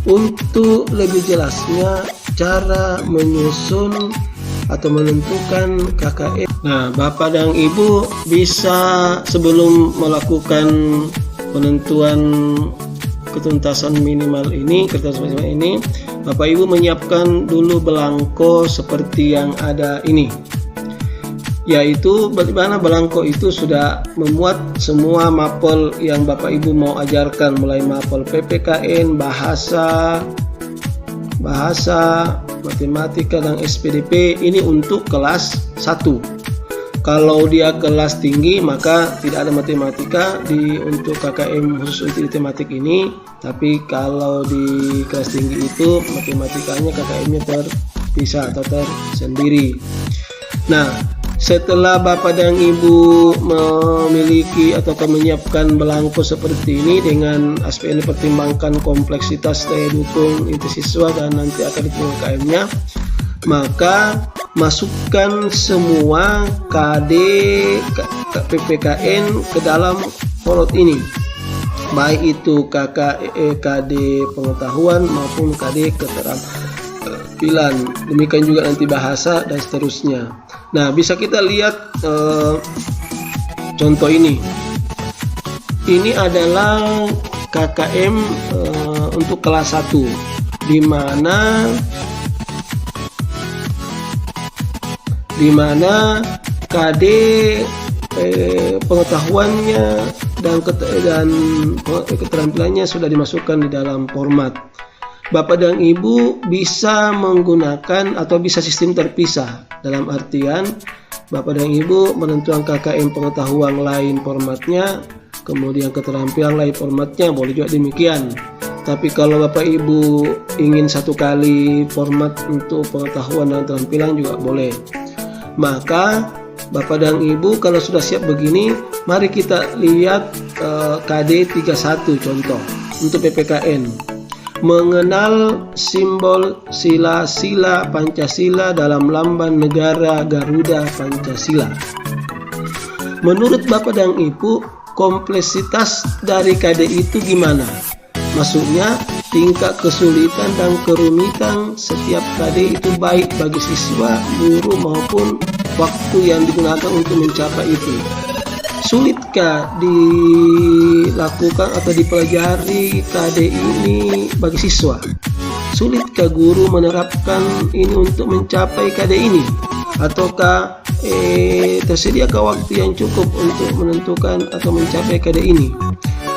Untuk lebih jelasnya cara menyusun atau menentukan KKM. Nah, Bapak dan Ibu bisa sebelum melakukan penentuan ketuntasan minimal ini, Bapak Ibu menyiapkan dulu belangko seperti yang ada ini. Yaitu bagaimana belangko itu sudah memuat semua mapel yang Bapak Ibu mau ajarkan, mulai mapel PPKN, bahasa, matematika, dan SPDP. Ini untuk kelas 1. Kalau dia kelas tinggi maka tidak ada matematika untuk KKM khusus untuk tematik ini, tapi kalau di kelas tinggi itu matematikanya KKM-nya terpisah atau tersendiri. Nah, setelah Bapak dan Ibu memiliki atau menyiapkan belangko seperti ini dengan aspek yang dipertimbangkan kompleksitas daya dukung inti siswa dan nanti akan diterima KKM-nya, maka masukkan semua KD PPKN ke dalam format ini, baik itu KD pengetahuan maupun KD keterampilan, demikian juga nanti bahasa dan seterusnya. Nah, bisa kita lihat contoh ini. Ini adalah KKM untuk kelas 1, di mana KD pengetahuannya dan keterampilannya sudah dimasukkan di dalam format. Bapak dan Ibu bisa menggunakan atau bisa sistem terpisah, dalam artian Bapak dan Ibu menentukan KKM pengetahuan lain formatnya, kemudian keterampilan lain formatnya, boleh juga demikian. Tapi kalau Bapak Ibu ingin satu kali format untuk pengetahuan dan keterampilan juga boleh. Maka Bapak dan Ibu kalau sudah siap begini, mari kita lihat KD 31 contoh untuk PPKN. Mengenal simbol sila-sila Pancasila dalam lambang negara Garuda Pancasila. Menurut Bapak dan Ibu, kompleksitas dari KD itu gimana? Maksudnya tingkat kesulitan dan kerumitan setiap KD itu baik bagi siswa, guru maupun waktu yang digunakan untuk mencapai itu. Sulitkah dilakukan atau dipelajari KD ini bagi siswa? Sulitkah guru menerapkan ini untuk mencapai KD ini? Ataukah tersediakah waktu yang cukup untuk menentukan atau mencapai KD ini?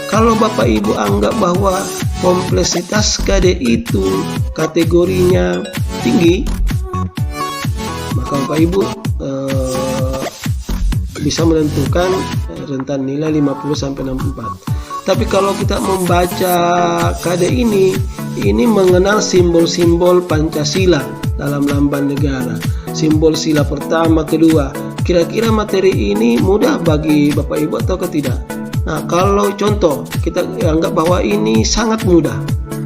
Kalau Bapak Ibu anggap bahwa kompleksitas KD itu kategorinya tinggi, maka Bapak Ibu bisa menentukan rentan nilai 50-64. Tapi kalau kita membaca KD ini mengenal simbol-simbol Pancasila dalam lambang negara, simbol sila pertama, kedua. Kira-kira materi ini mudah bagi Bapak Ibu atau tidak? Nah, kalau contoh kita anggap bahwa ini sangat mudah,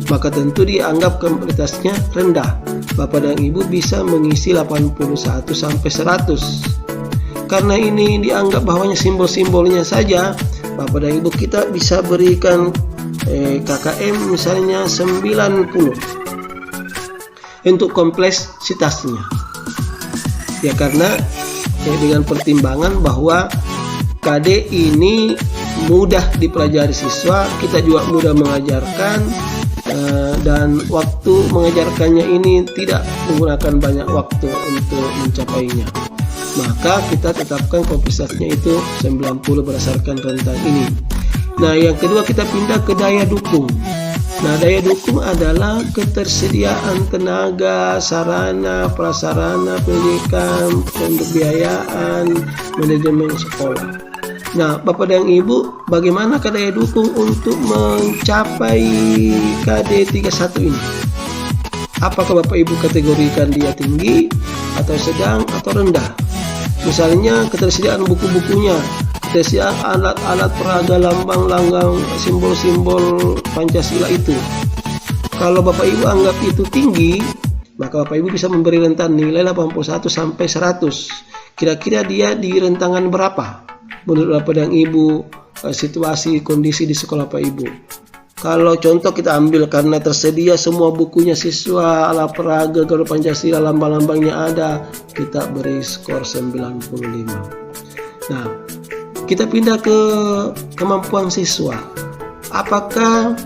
maka tentu dianggap kompleksitasnya rendah. Bapak dan Ibu bisa mengisi 81 sampai 100. Karena ini dianggap bahwanya simbol-simbolnya saja, Bapak dan Ibu kita bisa berikan KKM misalnya 90 untuk kompleksitasnya. Ya, karena dengan pertimbangan bahwa KD ini mudah dipelajari siswa, kita juga mudah mengajarkan, dan waktu mengajarkannya ini tidak menggunakan banyak waktu untuk mencapainya. Maka kita tetapkan kompleksitasnya itu 90 berdasarkan rentan ini. Nah, yang kedua kita pindah ke daya dukung. Nah, daya dukung adalah ketersediaan tenaga, sarana, prasarana, pendidikan, pembiayaan, manajemen sekolah. Nah, Bapak dan Ibu, bagaimana daya dukung untuk mencapai KD 31 ini? Apakah Bapak Ibu kategorikan dia tinggi, atau sedang, atau rendah? Misalnya ketersediaan buku-bukunya, ketersediaan alat-alat peraga lambang-lambang simbol-simbol Pancasila itu. Kalau Bapak Ibu anggap itu tinggi, maka Bapak Ibu bisa memberi rentan nilai 81 sampai 100. Kira-kira dia di rentangan berapa? Menurut Bapak dan Ibu, situasi kondisi di sekolah Bapak Ibu. Kalau contoh kita ambil karena tersedia semua bukunya siswa, alat peraga, Garuda Pancasila, lambang-lambangnya ada, kita beri skor 95. Nah, kita pindah ke kemampuan siswa. Apakah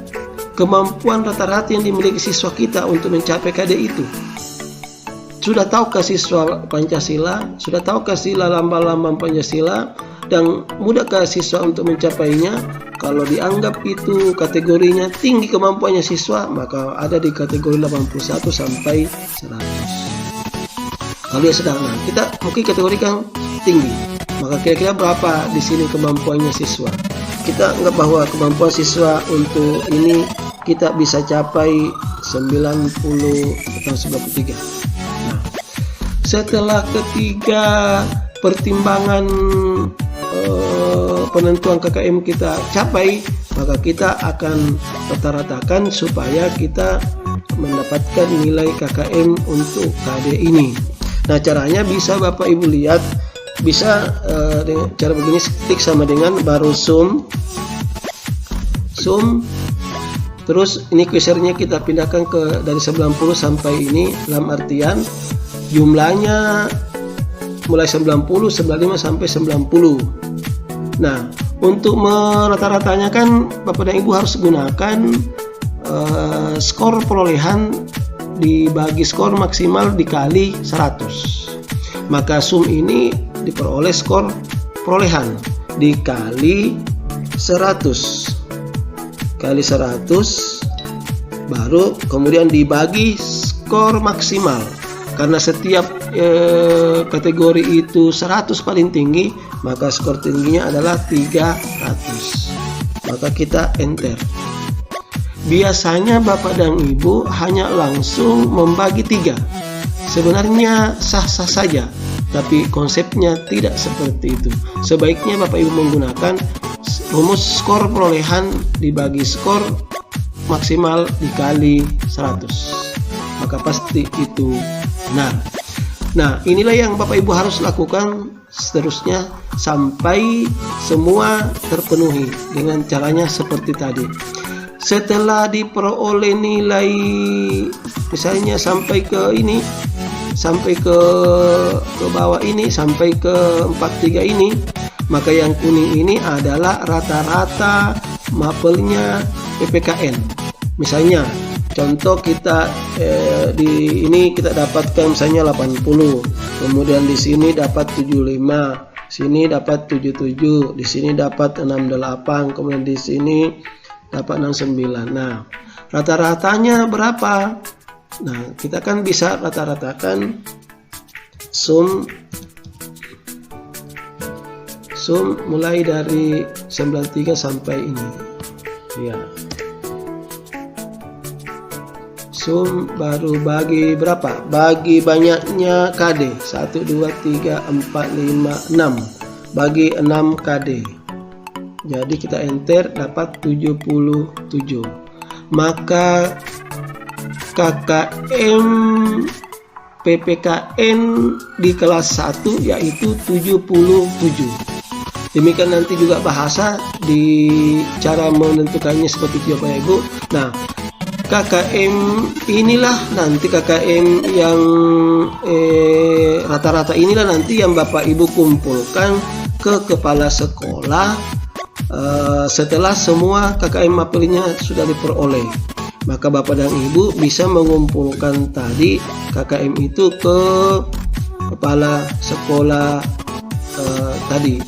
kemampuan rata-rata yang dimiliki siswa kita untuk mencapai KD itu? Sudah tahukah siswa Pancasila? Sudah tahukah sila lambang-lambang Pancasila? Dan mudahkah siswa untuk mencapainya? Kalau dianggap itu kategorinya tinggi kemampuannya siswa, maka ada di kategori 81 sampai 100. Kalau dia sedang, nah kita mungkin kategorikan tinggi. Maka kira-kira berapa di sini kemampuannya siswa? Kita anggap bahwa kemampuan siswa untuk ini kita bisa capai 90 atau 93. Nah, setelah ketiga pertimbangan penentuan KKM kita capai, maka kita akan rata-ratakan supaya kita mendapatkan nilai KKM untuk KD ini. Nah, caranya bisa Bapak Ibu lihat, bisa dengan cara begini, klik sama dengan baru zoom, terus ini cursor-nya kita pindahkan ke dari 90 sampai ini, dalam artian jumlahnya mulai 90, 95 sampai 90. Nah, untuk merata-ratanya kan Bapak dan Ibu harus gunakan skor perolehan dibagi skor maksimal dikali 100. Maka sum ini diperoleh skor perolehan dikali 100 kali 100, baru kemudian dibagi skor maksimal. Karena setiap kategori itu 100 paling tinggi, maka skor tingginya adalah 300. Maka kita enter. Biasanya Bapak dan Ibu hanya langsung membagi 3. Sebenarnya sah-sah saja, tapi konsepnya tidak seperti itu. Sebaiknya Bapak Ibu menggunakan rumus skor perolehan dibagi skor maksimal dikali 100. Maka pasti itu benar. Nah, inilah yang Bapak Ibu harus lakukan seterusnya sampai semua terpenuhi dengan caranya seperti tadi. Setelah diperoleh nilai misalnya sampai ke ini, sampai ke bawah ini, sampai ke 43 ini, maka yang kuning ini adalah rata-rata mapelnya PPKN. Misalnya contoh kita di ini kita dapatkan misalnya 80, kemudian di sini dapat 75, sini dapat 77, di sini dapat 68, kemudian di sini dapat 69. Nah, rata-ratanya berapa? Nah, kita kan bisa rata-ratakan sum mulai dari 93 sampai ini. Ya. Sum baru bagi berapa? Bagi banyaknya KD. 1, 2, 3, 4, 5, 6. Bagi 6 KD. Jadi kita enter dapat 77. Maka KKM PPKN di kelas 1 yaitu 77. Demikian nanti juga bahasa di cara menentukannya seperti itu Bapak Ibu. Nah, KKM inilah nanti KKM yang rata-rata inilah nanti yang Bapak Ibu kumpulkan ke kepala sekolah setelah semua KKM mapelnya sudah diperoleh. Maka Bapak dan Ibu bisa mengumpulkan tadi KKM itu ke kepala sekolah tadi.